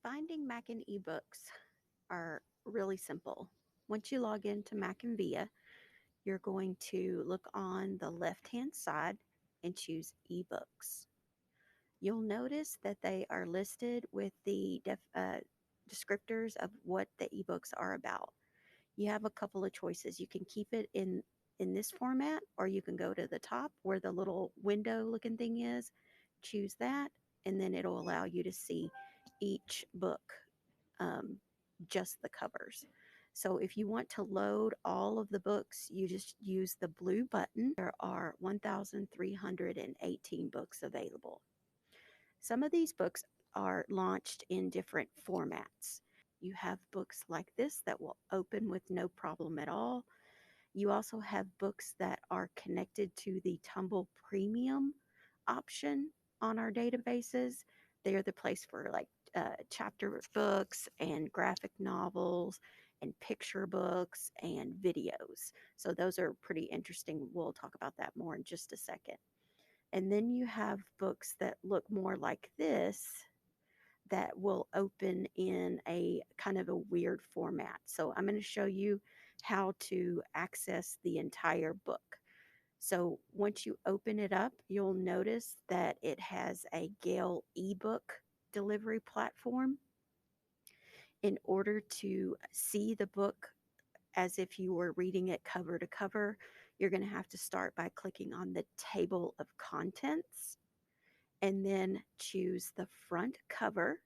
Finding Mackin eBooks are really simple. Once you log into MackinVia, you're going to look on the left-hand side and choose eBooks. You'll notice that they are listed with the descriptors of what the ebooks are about. You have a couple of choices. You can keep it in this format, or you can go to the top where the little window looking thing is, choose that, and then it'll allow you to see each book, um, just the covers. So if you want to load all of the books, you just use the blue button. There are 1,318 books available. Some of these books are launched in different formats. You have books like this that will open with no problem at all. You also have books that are connected to the Tumble Premium option on our databases. They are the place for like chapter books and graphic novels and picture books and videos. So those are pretty interesting. We'll talk about that more in just a second. And then you have books that look more like this that will open in a kind of a weird format. So I'm going to show you how to access the entire book. So once you open it up, you'll notice that it has a Gale ebook delivery platform. In order to see the book as if you were reading it cover to cover, you're going to have to start by clicking on the table of contents and then choose the front cover.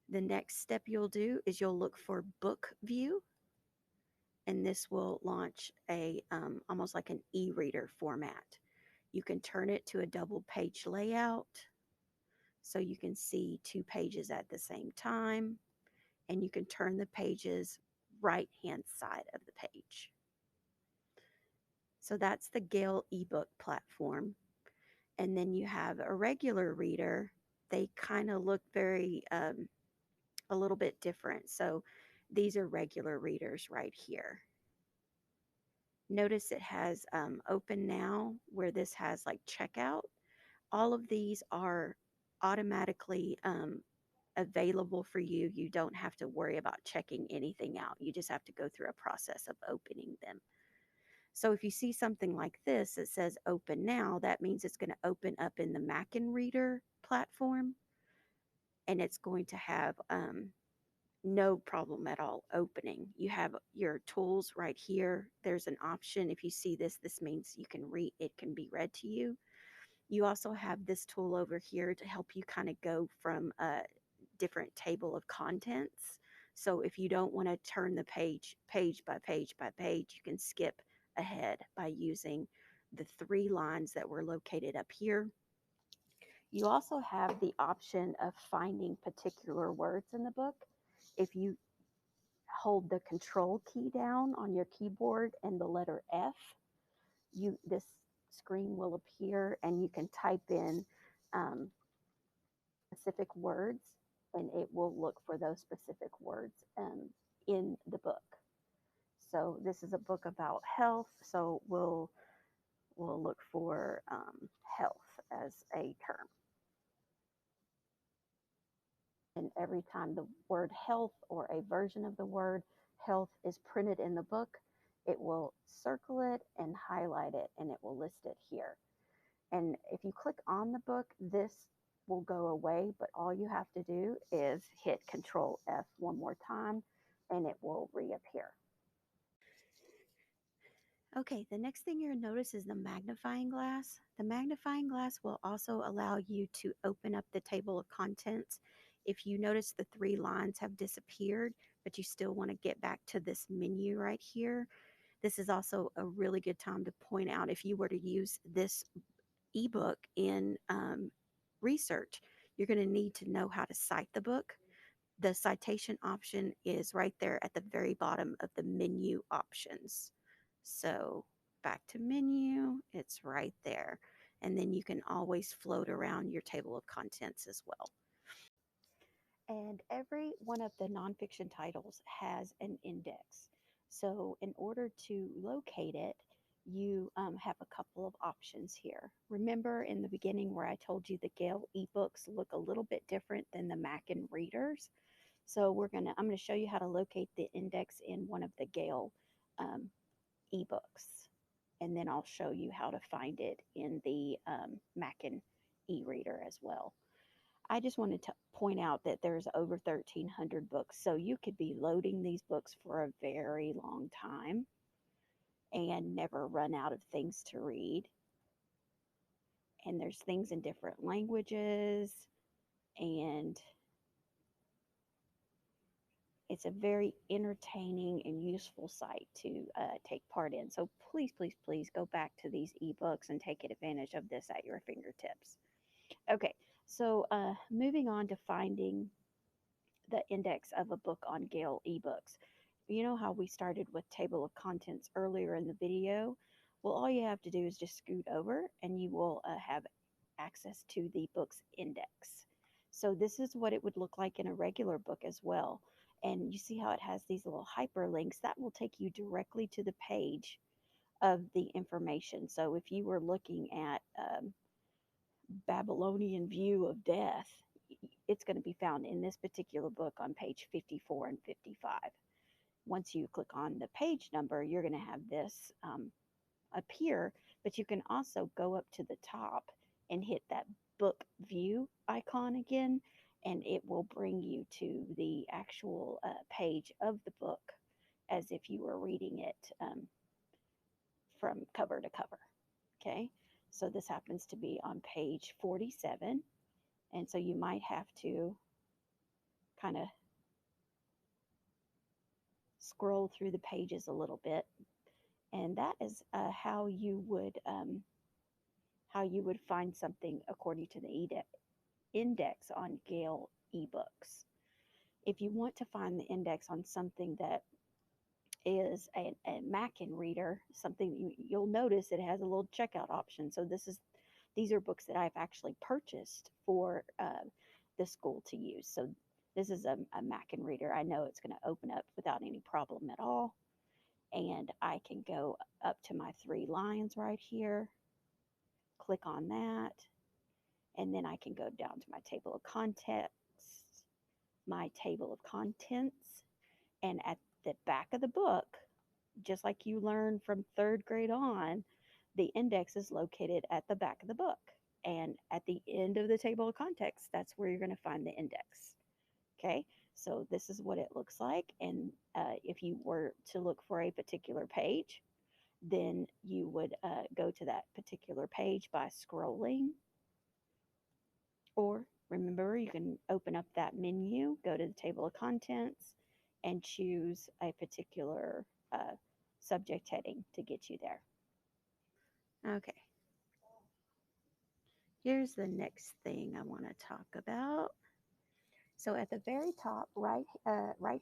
The next step you'll do is you'll look for book view, and this will launch a almost like an e-reader format. You can turn it to a double page layout so you can see two pages at the same time, and you can turn the pages right hand side of the page. So that's the Gale ebook platform. And then you have a regular reader. They kind of look very a little bit different. So these are regular readers right here. Notice it has open now, where this has like checkout. All of these are automatically available for you. You don't have to worry about checking anything out. You just have to go through a process of opening them. So if you see something like this that says open now, that means it's going to open up in the Mackin Reader platform, and it's going to have no problem at all opening. You have your tools right here. There's an option. If you see this, this means you can read, it can be read to you. You also have this tool over here to help you kind of go from a different table of contents. So if you don't want to turn the page by page by page, you can skip ahead by using the three lines that were located up here. You also have the option of finding particular words in the book. If you hold the control key down on your keyboard and the letter F, this screen will appear and you can type in um, specific words, and it will look for those specific words in the book. So this is a book about health, so we'll look for health as a term. And every time the word health or a version of the word health is printed in the book, it will circle it and highlight it, and it will list it here. And if you click on the book, this will go away, but all you have to do is hit Control F one more time, and it will reappear. Okay, the next thing you'll notice is the magnifying glass. The magnifying glass will also allow you to open up the table of contents. If you notice the three lines have disappeared, but you still want to get back to this menu right here, this is also a really good time to point out if you were to use this ebook in research, you're going to need to know how to cite the book. The citation option is right there at the very bottom of the menu options. So back to menu, it's right there. And then you can always float around your table of contents as well. And every one of the nonfiction titles has an index. So in order to locate it, you have a couple of options here. Remember in the beginning where I told you the Gale eBooks look a little bit different than the Mackin readers? So I'm gonna show you how to locate the index in one of the Gale um, eBooks, and then I'll show you how to find it in the Mackin e-reader as well. I just wanted to point out that there's over 1,300 books, so you could be loading these books for a very long time and never run out of things to read. And there's things in different languages, and it's a very entertaining and useful site to take part in. So please, please, please go back to these ebooks and take advantage of this at your fingertips. Okay, so moving on to finding the index of a book on Gale eBooks. You know how we started with table of contents earlier in the video? Well, all you have to do is just scoot over and you will have access to the book's index. So this is what it would look like in a regular book as well. And you see how it has these little hyperlinks that will take you directly to the page of the information. So if you were looking at Babylonian View of Death, it's going to be found in this particular book on page 54 and 55. Once you click on the page number, you're going to have this appear, but you can also go up to the top and hit that book view icon again, and it will bring you to the actual page of the book as if you were reading it from cover to cover. Okay, so this happens to be on page 47, and so you might have to kind of scroll through the pages a little bit, and that is how you would find something according to the index on Gale eBooks. If you want to find the index on something that is a Mackin reader, something you'll notice it has a little checkout option. So these are books that I've actually purchased for the school to use. So this is a Mackin reader. I know it's going to open up without any problem at all. And I can go up to my three lines right here, click on that, and then I can go down to my table of contents, and at the back of the book, just like you learned from third grade on, the index is located at the back of the book. And at the end of the table of contents, that's where you're going to find the index. Okay, so this is what it looks like. And if you were to look for a particular page, then you would go to that particular page by scrolling. Or remember, you can open up that menu, go to the table of contents, and choose a particular subject heading to get you there. Okay, here's the next thing I want to talk about. So at the very top right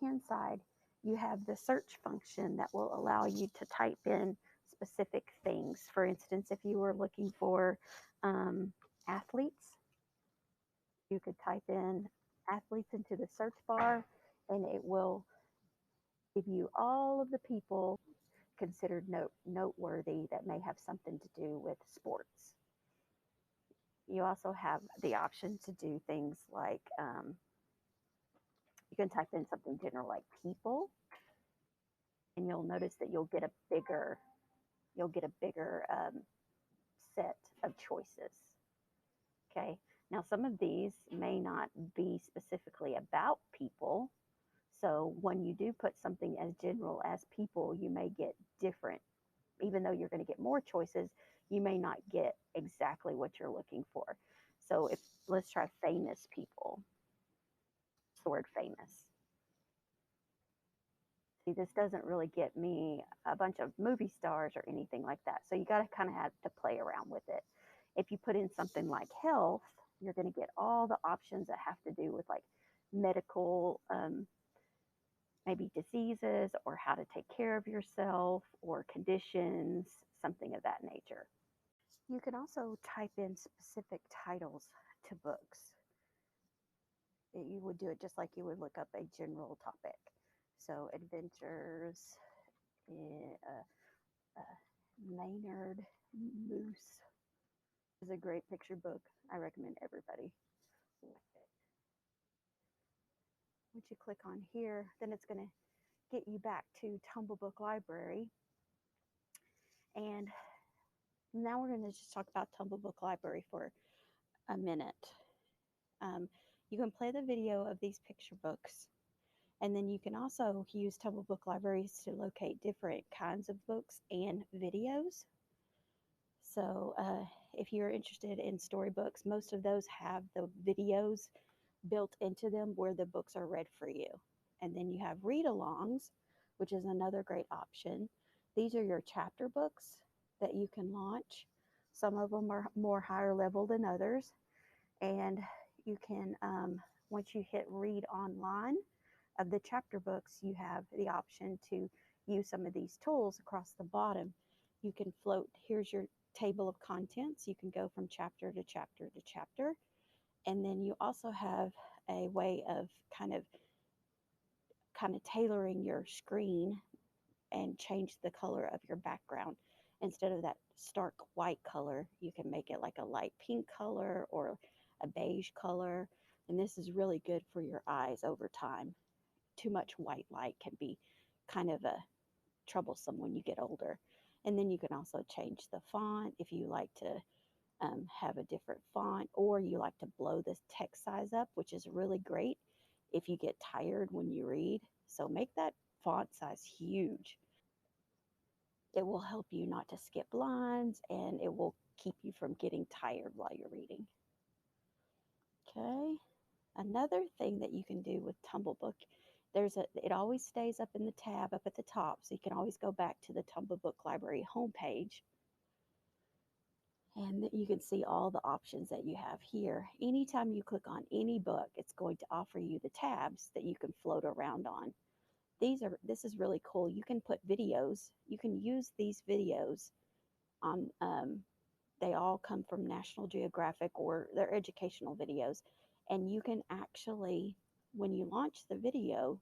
hand side, you have the search function that will allow you to type in specific things. For instance, if you were looking for athletes, you could type in athletes into the search bar, and it will give you all of the people considered noteworthy that may have something to do with sports. You also have the option to do things like you can type in something general like people, and you'll notice that you'll get a bigger set of choices. Okay. Now, some of these may not be specifically about people. So when you do put something as general as people, you may get different. Even though you're going to get more choices, you may not get exactly what you're looking for. So let's try famous people. The word famous. See, this doesn't really get me a bunch of movie stars or anything like that. So you got to kind of have to play around with it. If you put in something like health, you're going to get all the options that have to do with like medical, maybe diseases or how to take care of yourself or conditions, something of that nature. You can also type in specific titles to books. You would do it just like you would look up a general topic. So adventures, uh, Maynard Moose is a great picture book. I recommend everybody. Once you click on here, then it's going to get you back to Tumble Book Library. And now we're going to just talk about Tumble Book Library for a minute. You can play the video of these picture books, and then you can also use Tumble Book Libraries to locate different kinds of books and videos. So if you're interested in storybooks, most of those have the videos built into them where the books are read for you. And then you have read-alongs, which is another great option. These are your chapter books that you can launch. Some of them are more higher level than others. And you can, once you hit read online of the chapter books, you have the option to use some of these tools across the bottom. You can float, here's your table of contents. You can go from chapter to chapter to chapter. And then you also have a way of kind of tailoring your screen and change the color of your background. Instead of that stark white color, you can make it like a light pink color or a beige color. And this is really good for your eyes over time. Too much white light can be kind of troublesome when you get older. And then you can also change the font if you like to have a different font, or you like to blow the text size up, which is really great if you get tired when you read. So make that font size huge. It will help you not to skip lines, and it will keep you from getting tired while you're reading. Okay. Another thing that you can do with Tumblebook, it always stays up in the tab up at the top, so you can always go back to the Tumblebook Library homepage, and you can see all the options that you have here. Anytime you click on any book, it's going to offer you the tabs that you can float around on. This is really cool. You can put videos. You can use these videos on. They all come from National Geographic, or they're educational videos, and you can actually, when you launch the video,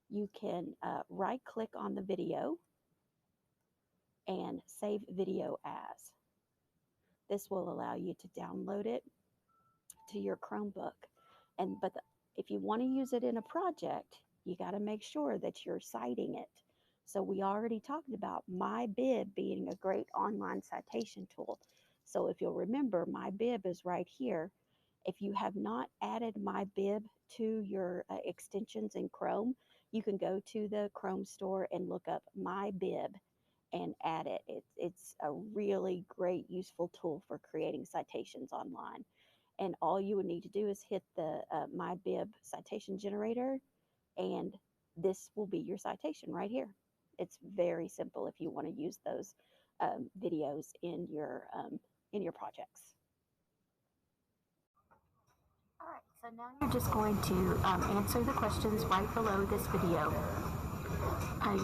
you can right-click on the video and save video as. This will allow you to download it to your Chromebook. But if you want to use it in a project, you got to make sure that you're citing it. So we already talked about MyBib being a great online citation tool. So if you'll remember, MyBib is right here. If you have not added MyBib to your extensions in Chrome, you can go to the Chrome store and look up MyBib and add it. It's a really great, useful tool for creating citations online. And all you would need to do is hit the MyBib citation generator, and this will be your citation right here. It's very simple if you want to use those videos in your projects. All right, so now you're just going to answer the questions right below this video.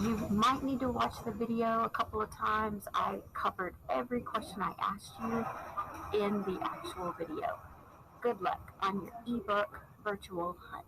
You might need to watch the video a couple of times. I covered every question I asked you in the actual video. Good luck on your eBook virtual hunt.